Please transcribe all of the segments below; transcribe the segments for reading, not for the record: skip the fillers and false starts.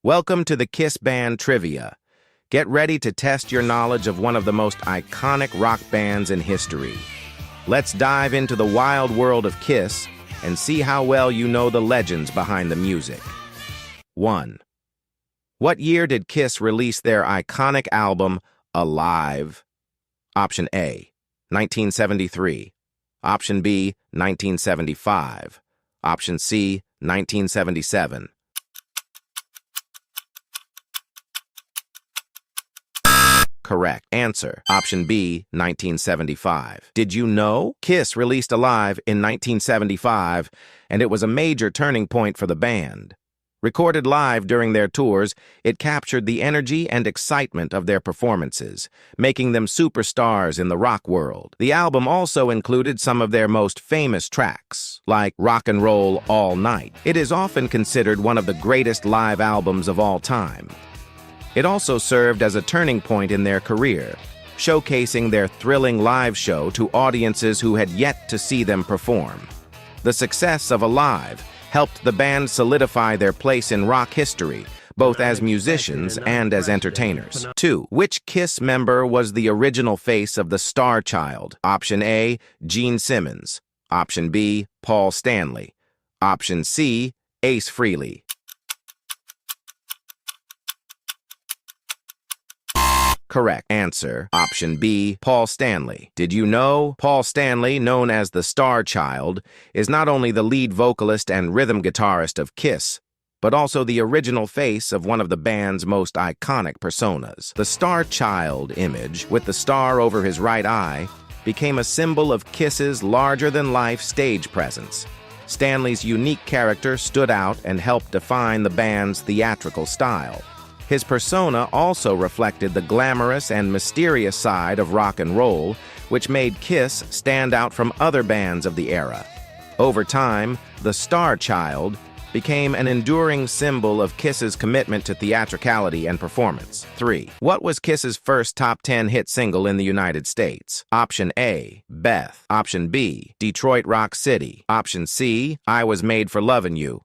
Welcome to the Kiss Band Trivia. Get ready to test your knowledge of one of the most iconic rock bands in history. Let's dive into the wild world of Kiss and see how well you know the legends behind the music. 1. What year did Kiss release their iconic album, Alive? Option A, 1973. Option B, 1975. Option C, 1977. Correct answer. Option B, 1975. Did you know? Kiss released Alive in 1975, and it was a major turning point for the band. Recorded live during their tours, it captured the energy and excitement of their performances, making them superstars in the rock world. The album also included some of their most famous tracks, like Rock and Roll All Night. It is often considered one of the greatest live albums of all time. It also served as a turning point in their career, showcasing their thrilling live show to audiences who had yet to see them perform. The success of Alive helped the band solidify their place in rock history, both as musicians and as entertainers. 2. Which Kiss member was the original face of the Star Child? Option A, Gene Simmons. Option B, Paul Stanley. Option C, Ace Frehley. Correct answer. Option B, Paul Stanley. Did you know Paul Stanley, known as the Star Child, is not only the lead vocalist and rhythm guitarist of Kiss, but also the original face of one of the band's most iconic personas? The Star Child image, with the star over his right eye, became a symbol of Kiss's larger-than-life stage presence. Stanley's unique character stood out and helped define the band's theatrical style. His persona also reflected the glamorous and mysterious side of rock and roll, which made Kiss stand out from other bands of the era. Over time, the Star Child became an enduring symbol of Kiss's commitment to theatricality and performance. 3. What was Kiss's first top 10 hit single in the United States? Option A, Beth. Option B, Detroit Rock City. Option C, I Was Made for Lovin' You.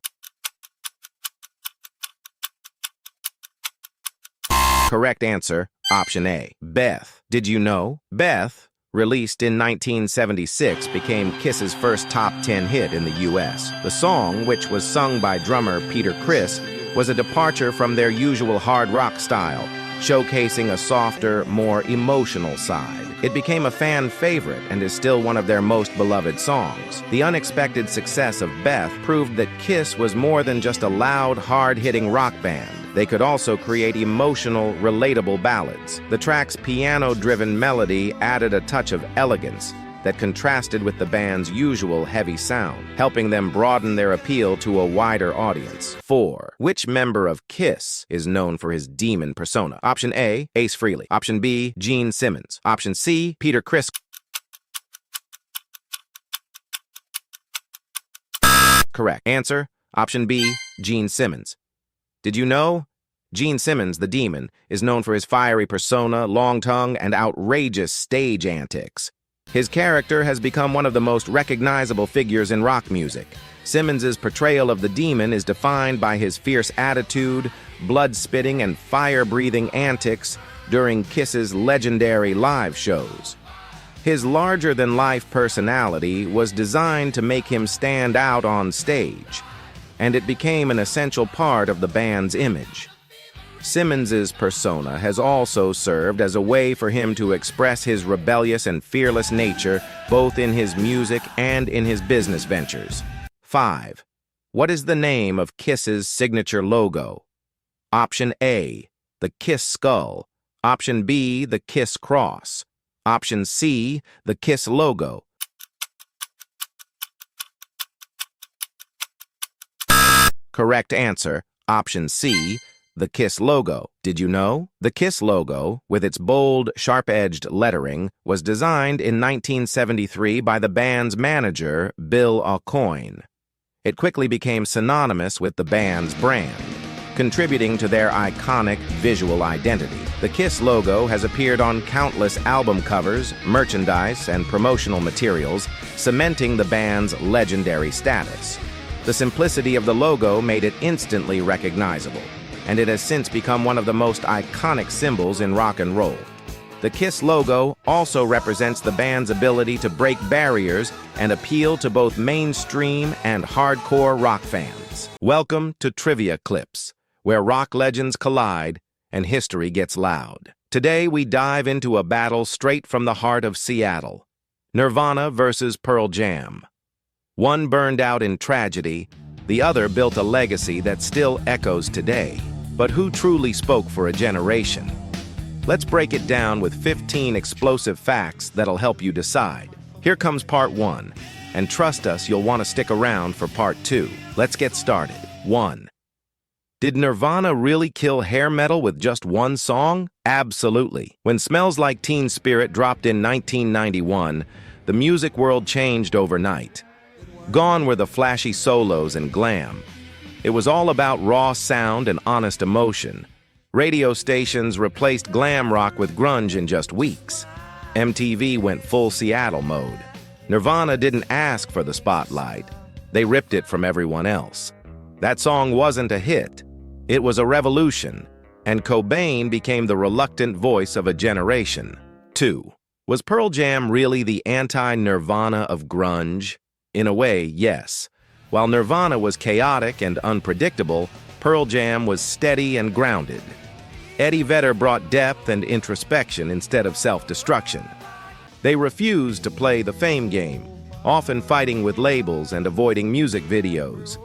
Correct answer, option A, Beth. Did you know? Beth, released in 1976, became Kiss's first top 10 hit in the U.S. The song, which was sung by drummer Peter Criss, was a departure from their usual hard rock style, showcasing a softer, more emotional side. It became a fan favorite and is still one of their most beloved songs. The unexpected success of Beth proved that Kiss was more than just a loud, hard-hitting rock band. They could also create emotional, relatable ballads. The track's piano-driven melody added a touch of elegance that contrasted with the band's usual heavy sound, helping them broaden their appeal to a wider audience. 4. Which member of Kiss is known for his demon persona? Option A, Ace Frehley. Option B, Gene Simmons. Option C, Peter Criss. Correct answer, option B, Gene Simmons. Did you know? Gene Simmons, the Demon, is known for his fiery persona, long tongue, and outrageous stage antics. His character has become one of the most recognizable figures in rock music. Simmons's portrayal of the Demon is defined by his fierce attitude, blood-spitting, and fire-breathing antics during Kiss's legendary live shows. His larger-than-life personality was designed to make him stand out on stage, and it became an essential part of the band's image. Simmons's persona has also served as a way for him to express his rebellious and fearless nature both in his music and in his business ventures. 5. What is the name of Kiss's signature logo? Option A, the Kiss skull. Option B, the Kiss cross. Option C, the Kiss logo. Correct answer, option C, the Kiss logo. Did you know? The Kiss logo, with its bold, sharp-edged lettering, was designed in 1973 by the band's manager, Bill Aucoin. It quickly became synonymous with the band's brand, contributing to their iconic visual identity. The Kiss logo has appeared on countless album covers, merchandise, and promotional materials, cementing the band's legendary status. The simplicity of the logo made it instantly recognizable. and it has since become one of the most iconic symbols in rock and roll. The KISS logo also represents the band's ability to break barriers and appeal to both mainstream and hardcore rock fans. Welcome to Trivia Clips, where rock legends collide and history gets loud. Today we dive into a battle straight from the heart of Seattle. Nirvana versus Pearl Jam. One burned out in tragedy, the other built a legacy that still echoes today. But who truly spoke for a generation? Let's break it down with 15 explosive facts that'll help you decide. Here comes part 1, and trust us, you'll want to stick around for part 2. Let's get started. 1. Did Nirvana really kill hair metal with just one song? Absolutely. When Smells Like Teen Spirit dropped in 1991, the music world changed overnight. Gone were the flashy solos and glam. It was all about raw sound and honest emotion. Radio stations replaced glam rock with grunge in just weeks. MTV went full Seattle mode. Nirvana didn't ask for the spotlight. They ripped it from everyone else. That song wasn't a hit. It was a revolution, and Cobain became the reluctant voice of a generation. 2. Was Pearl Jam really the anti-Nirvana of grunge? In a way, yes. While Nirvana was chaotic and unpredictable, Pearl Jam was steady and grounded. Eddie Vedder brought depth and introspection instead of self-destruction. They refused to play the fame game, often fighting with labels and avoiding music videos.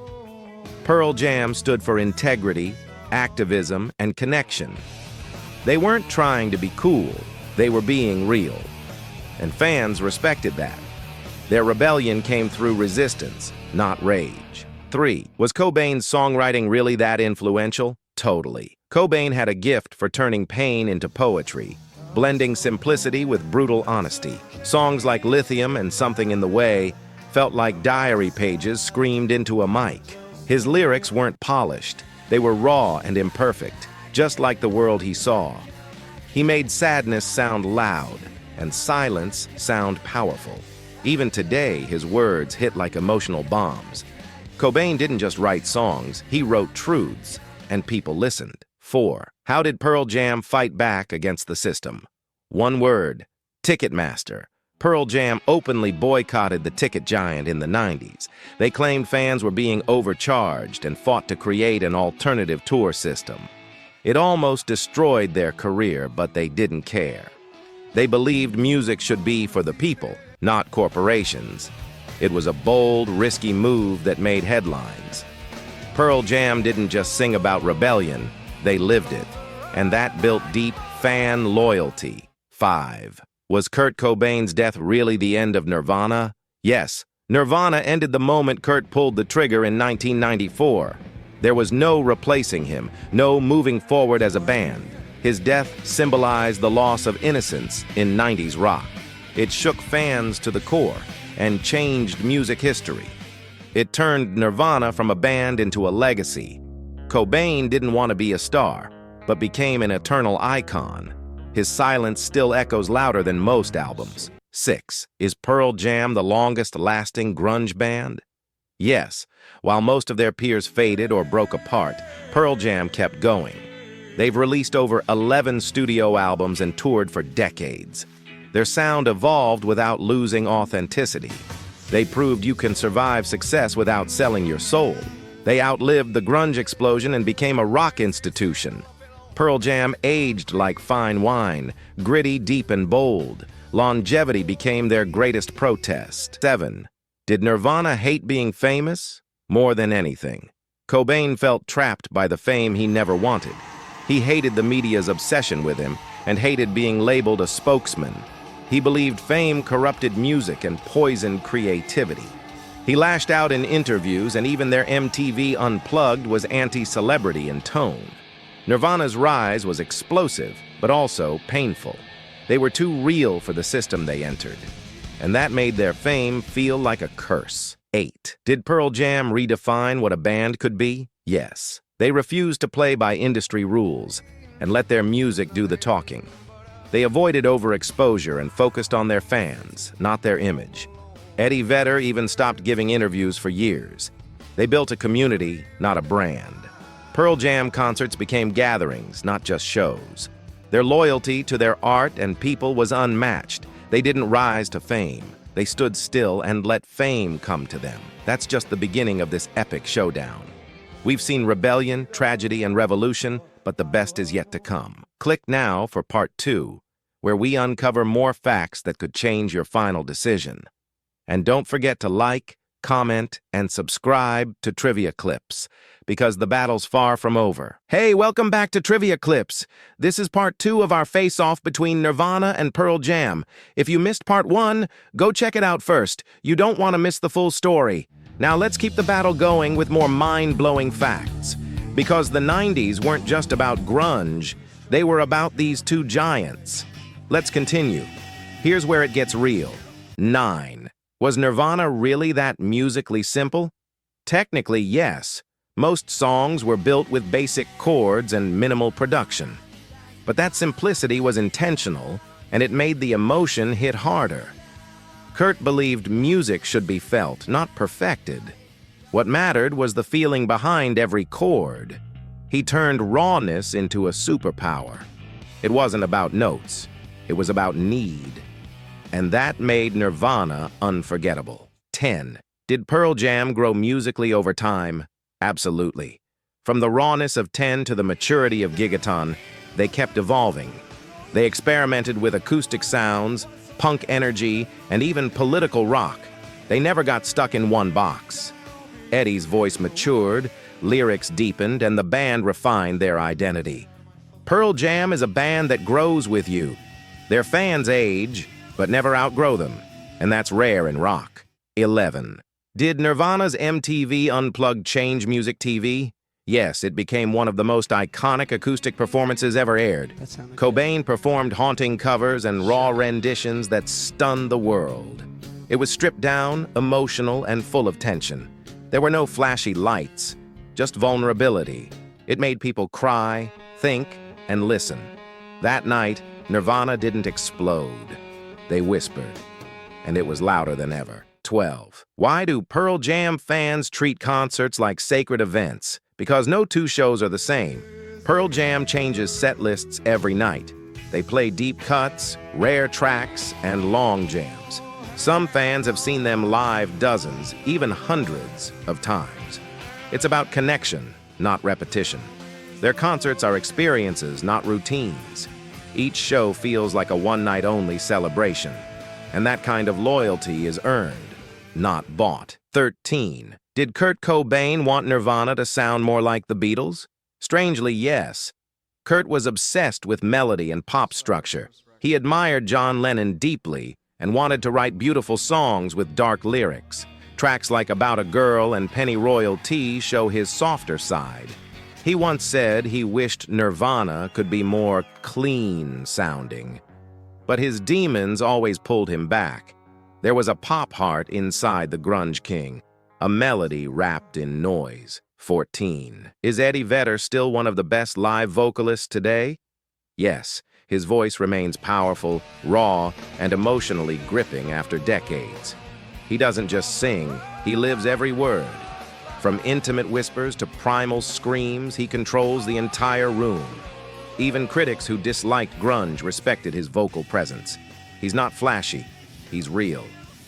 Pearl Jam stood for integrity, activism, and connection. They weren't trying to be cool, they were being real. And fans respected that. Their rebellion came through resistance, not rage. 3. Was Cobain's songwriting really that influential? Totally. Cobain had a gift for turning pain into poetry, blending simplicity with brutal honesty. Songs like Lithium and Something in the Way felt like diary pages screamed into a mic. His lyrics weren't polished. They were raw and imperfect, just like the world he saw. He made sadness sound loud and silence sound powerful. Even today, his words hit like emotional bombs. Cobain didn't just write songs, he wrote truths, and people listened. 4. How did Pearl Jam fight back against the system? One word: Ticketmaster. Pearl Jam openly boycotted the ticket giant in the 90s. They claimed fans were being overcharged and fought to create an alternative tour system. It almost destroyed their career, but they didn't care. They believed music should be for the people, not corporations. It was a bold, risky move that made headlines. Pearl Jam didn't just sing about rebellion, they lived it, and that built deep fan loyalty. 5. Was Kurt Cobain's death really the end of Nirvana? Yes, Nirvana ended the moment Kurt pulled the trigger in 1994. There was no replacing him, no moving forward as a band. His death symbolized the loss of innocence in 90s rock. It shook fans to the core and changed music history. It turned Nirvana from a band into a legacy. Cobain didn't want to be a star, but became an eternal icon. His silence still echoes louder than most albums. 6. Is Pearl Jam the longest-lasting grunge band? Yes. While most of their peers faded or broke apart, Pearl Jam kept going. They've released over 11 studio albums and toured for decades. Their sound evolved without losing authenticity. They proved you can survive success without selling your soul. They outlived the grunge explosion and became a rock institution. Pearl Jam aged like fine wine, gritty, deep, and bold. Longevity became their greatest protest. 7. Did Nirvana hate being famous? More than anything. Cobain felt trapped by the fame he never wanted. He hated the media's obsession with him and hated being labeled a spokesman. He believed fame corrupted music and poisoned creativity. He lashed out in interviews, and even their MTV Unplugged was anti-celebrity in tone. Nirvana's rise was explosive, but also painful. They were too real for the system they entered, and that made their fame feel like a curse. 8. Did Pearl Jam redefine what a band could be? Yes. They refused to play by industry rules and let their music do the talking. They avoided overexposure and focused on their fans, not their image. Eddie Vedder even stopped giving interviews for years. They built a community, not a brand. Pearl Jam concerts became gatherings, not just shows. Their loyalty to their art and people was unmatched. They didn't rise to fame. They stood still and let fame come to them. That's just the beginning of this epic showdown. We've seen rebellion, tragedy, and revolution, but the best is yet to come. Click now for part 2, where we uncover more facts that could change your final decision. And don't forget to like, comment, and subscribe to Trivia Clips, because the battle's far from over. Hey, welcome back to Trivia Clips. This is part 2 of our face-off between Nirvana and Pearl Jam. If you missed part 1, go check it out first. You don't want to miss the full story. Now let's keep the battle going with more mind-blowing facts. Because the 90s weren't just about grunge, they were about these two giants. Let's continue. Here's where it gets real. 9. Was Nirvana really that musically simple? Technically, yes. Most songs were built with basic chords and minimal production. But that simplicity was intentional, and it made the emotion hit harder. Kurt believed music should be felt, not perfected. What mattered was the feeling behind every chord. He turned rawness into a superpower. It wasn't about notes. It was about need. And that made Nirvana unforgettable. 10. Did Pearl Jam grow musically over time? Absolutely. From the rawness of 10 to the maturity of Gigaton, they kept evolving. They experimented with acoustic sounds, punk energy, and even political rock. They never got stuck in one box. Eddie's voice matured, lyrics deepened, and the band refined their identity. Pearl Jam is a band that grows with you. Their fans age, but never outgrow them, and that's rare in rock. 11. Did Nirvana's MTV Unplugged change music TV? Yes, it became one of the most iconic acoustic performances ever aired. Cobain performed haunting covers and raw renditions that stunned the world. It was stripped down, emotional, and full of tension. There were no flashy lights, just vulnerability. It made people cry, think, and listen. That night, Nirvana didn't explode. They whispered, and it was louder than ever. 12. Why do Pearl Jam fans treat concerts like sacred events? Because no two shows are the same. Pearl Jam changes set lists every night. They play deep cuts, rare tracks, and long jams. Some fans have seen them live dozens, even hundreds of times. It's about connection, not repetition. Their concerts are experiences, not routines. Each show feels like a one-night-only celebration, and that kind of loyalty is earned, not bought. 13. Did Kurt Cobain want Nirvana to sound more like the Beatles? Strangely, yes. Kurt was obsessed with melody and pop structure. He admired John Lennon deeply and wanted to write beautiful songs with dark lyrics. Tracks like About a Girl and Penny Royal Tea show his softer side. He once said he wished Nirvana could be more clean-sounding. But his demons always pulled him back. There was a pop heart inside the grunge king, a melody wrapped in noise. 14. Is Eddie Vedder still one of the best live vocalists today? Yes, his voice remains powerful, raw, and emotionally gripping after decades. He doesn't just sing, he lives every word. From intimate whispers to primal screams, he controls the entire room. Even critics who disliked grunge respected his vocal presence. He's not flashy, he's real,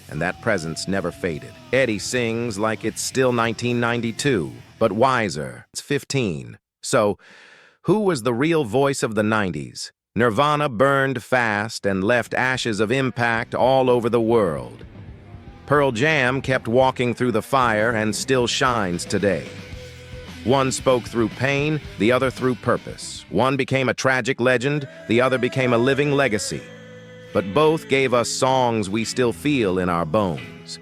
and that presence never faded. Eddie sings like it's still 1992, but wiser. It's 15. So, who was the real voice of the 90s? Nirvana burned fast and left ashes of impact all over the world. Pearl Jam kept walking through the fire and still shines today. One spoke through pain, the other through purpose. One became a tragic legend, the other became a living legacy. But both gave us songs we still feel in our bones.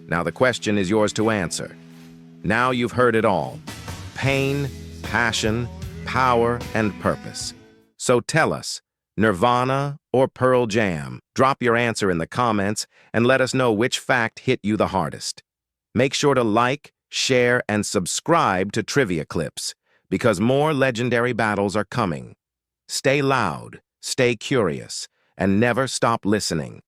Now the question is yours to answer. Now you've heard it all. Pain, passion, power, and purpose. So tell us, Nirvana or Pearl Jam? Drop your answer in the comments and let us know which fact hit you the hardest. Make sure to like, share, and subscribe to Trivia Clips, because more legendary battles are coming. Stay loud, stay curious, and never stop listening.